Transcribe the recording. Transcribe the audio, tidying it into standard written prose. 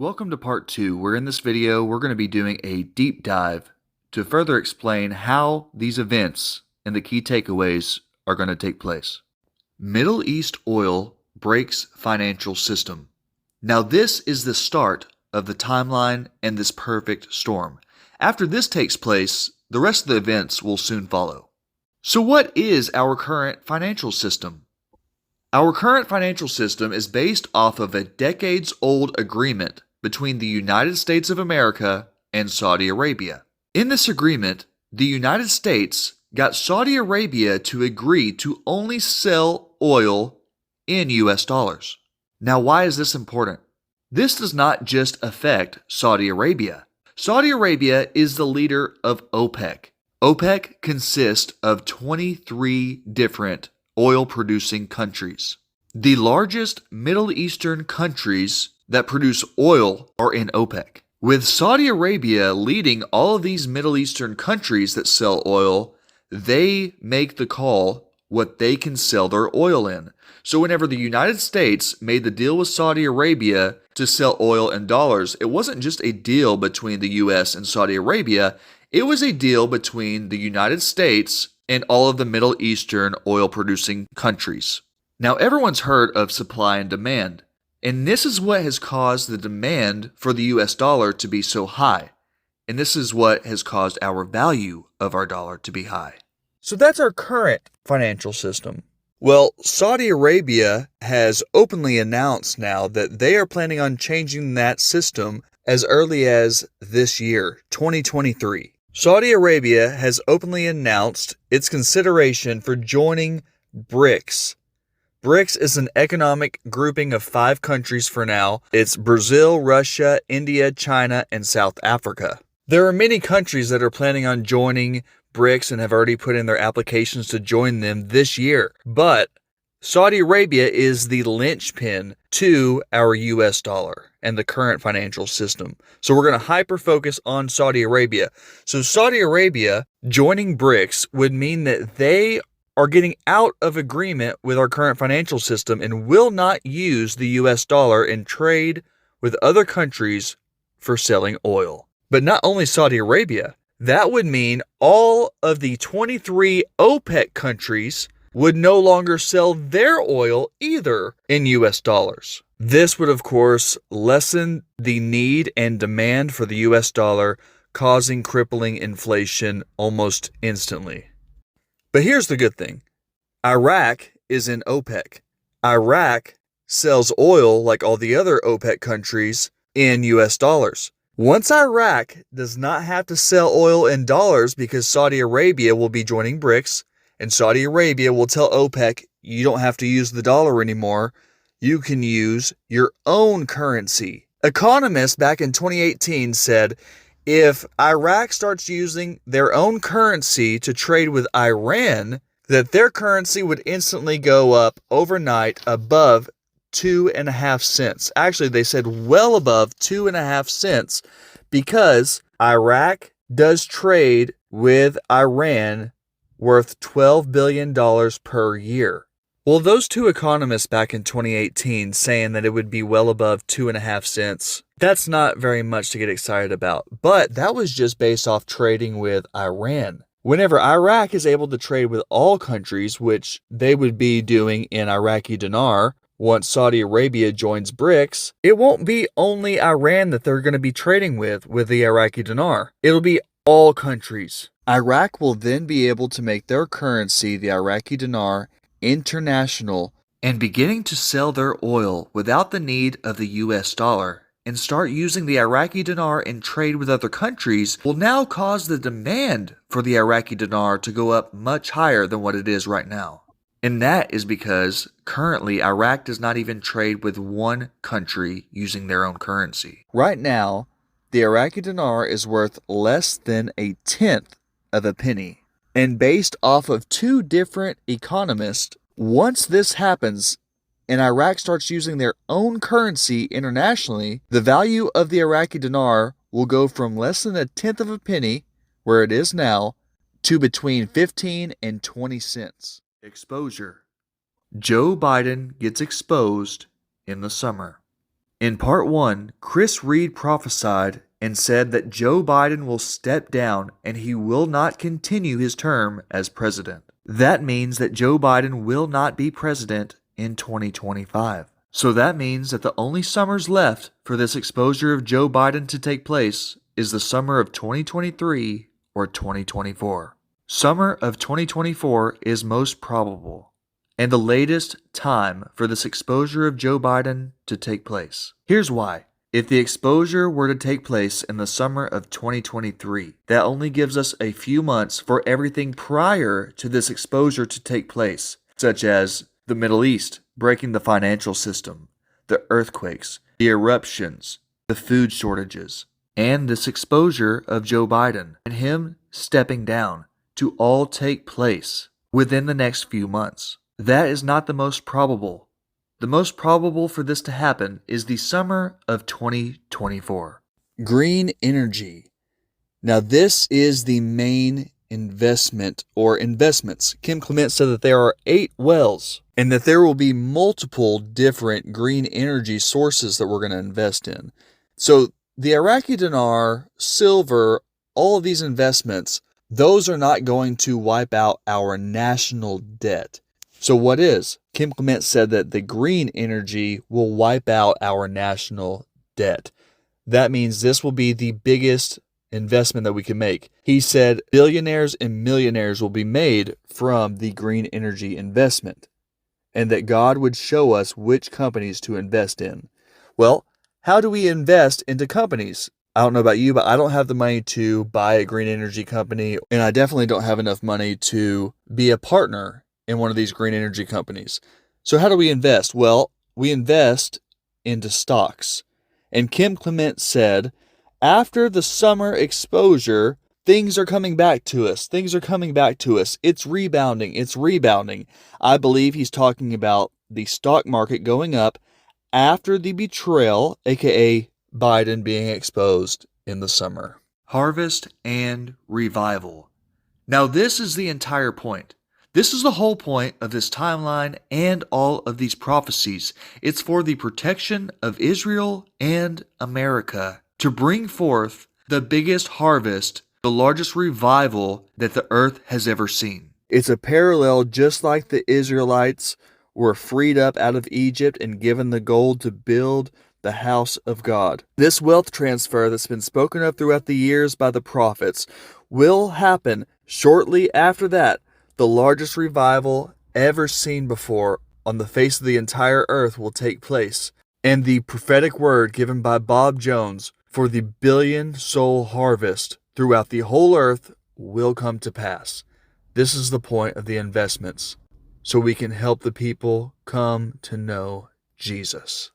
Welcome to part 2, where in this video we're going to be doing a deep dive to further explain how these events and the key takeaways are going to take place. Middle East oil breaks financial system. Now this is the start of the timeline and this perfect storm. After this takes place, the rest of the events will soon follow. So what is our current financial system? Our current financial system is based off of a decades-old agreement between the United States of America and Saudi Arabia. In this agreement, the United States got Saudi Arabia to agree to only sell oil in US dollars. Now, why is this important? This does not just affect Saudi Arabia. Saudi Arabia is the leader of OPEC. OPEC consists of 23 different oil-producing countries. The largest Middle Eastern countries that produce oil are in OPEC. With Saudi Arabia leading all of these Middle Eastern countries that sell oil, they make the call what they can sell their oil in. So whenever the United States made the deal with Saudi Arabia to sell oil in dollars, it wasn't just a deal between the US and Saudi Arabia, it was a deal between the United States and all of the Middle Eastern oil-producing countries. Now everyone's heard of supply and demand. And this is what has caused the demand for the US dollar to be so high. And this is what has caused our value of our dollar to be high. So that's our current financial system. Well, Saudi Arabia has openly announced now that they are planning on changing that system as early as this year, 2023. Saudi Arabia has openly announced its consideration for joining BRICS. BRICS is an economic grouping of 5 countries for now. It's Brazil, Russia, India, China, and South Africa. There are many countries that are planning on joining BRICS and have already put in their applications to join them this year. But Saudi Arabia is the linchpin to our US dollar and the current financial system. So we're going to hyper-focus on Saudi Arabia. So Saudi Arabia joining BRICS would mean that they are getting out of agreement with our current financial system and will not use the US dollar and trade with other countries for selling oil. But not only Saudi Arabia, that would mean all of the 23 OPEC countries would no longer sell their oil either in US dollars. This would, of course, lessen the need and demand for the US dollar, causing crippling inflation almost instantly. But here's the good thing. Iraq is in OPEC. Iraq sells oil like all the other OPEC countries in US dollars. Once Iraq does not have to sell oil in dollars because Saudi Arabia will be joining BRICS, and Saudi Arabia will tell OPEC, you don't have to use the dollar anymore. You can use your own currency. Economists back in 2018 said, if Iraq starts using their own currency to trade with Iran, that their currency would instantly go up overnight above 2.5 cents. Actually, they said well above 2.5 cents because Iraq does trade with Iran worth $12 billion per year. Well, those two economists back in 2018 saying that it would be well above 2.5 cents, that's not very much to get excited about. But that was just based off trading with Iran. Whenever Iraq is able to trade with all countries, which they would be doing in Iraqi dinar, once Saudi Arabia joins BRICS, it won't be only Iran that they're going to be trading with the Iraqi dinar. It'll be all countries. Iraq will then be able to make their currency, the Iraqi dinar, international And beginning to sell their oil without the need of the US dollar and start using the Iraqi dinar in trade with other countries will now cause the demand for the Iraqi dinar to go up much higher than what it is right now. And that is because currently Iraq does not even trade with one country using their own currency. Right now, the Iraqi dinar is worth less than a tenth of a penny. And based off of 2 different economists, once this happens and Iraq starts using their own currency internationally, the value of the Iraqi dinar will go from less than a tenth of a penny, where it is now, to between 15 and 20 cents. Exposure. Joe Biden gets exposed in the summer. In part 1, Chris Reed prophesied and said that Joe Biden will step down and he will not continue his term as president. That means that Joe Biden will not be president in 2025. So that means that the only summers left for this exposure of Joe Biden to take place is the summer of 2023 or 2024. Summer of 2024 is most probable, and the latest time for this exposure of Joe Biden to take place. Here's why. If the exposure were to take place in the summer of 2023, that only gives us a few months for everything prior to this exposure to take place, such as the Middle East breaking the financial system, the earthquakes, the eruptions, the food shortages, and this exposure of Joe Biden and him stepping down to all take place within the next few months. That is not the most probable. The most probable for this to happen is the summer of 2024. Green energy. Now, this is the main investment or investments. Kim Clement said that there are 8 wells and that there will be multiple different green energy sources that we're going to invest in. So the Iraqi dinar, silver, all of these investments, those are not going to wipe out our national debt. So what is? Kim Clement said that the green energy will wipe out our national debt. That means this will be the biggest investment that we can make. He said billionaires and millionaires will be made from the green energy investment, and that God would show us which companies to invest in. Well, how do we invest into companies? I don't know about you, but I don't have the money to buy a green energy company, and I definitely don't have enough money to be a partner in one of these green energy companies. So how do we invest? Well, we invest into stocks. And Kim Clement said, after the summer exposure, things are coming back to us. Things are coming back to us. It's rebounding. It's rebounding. I believe he's talking about the stock market going up after the betrayal, aka Biden being exposed in the summer. Harvest and revival. Now, this is the entire point. This is the whole point of this timeline and all of these prophecies. It's for the protection of Israel and America to bring forth the biggest harvest, the largest revival that the earth has ever seen. It's a parallel, just like the Israelites were freed up out of Egypt and given the gold to build the house of God. This wealth transfer that's been spoken of throughout the years by the prophets will happen shortly after that. The largest revival ever seen before on the face of the entire earth will take place. And the prophetic word given by Bob Jones for the billion-soul harvest throughout the whole earth will come to pass. This is the point of the investments, so we can help the people come to know Jesus.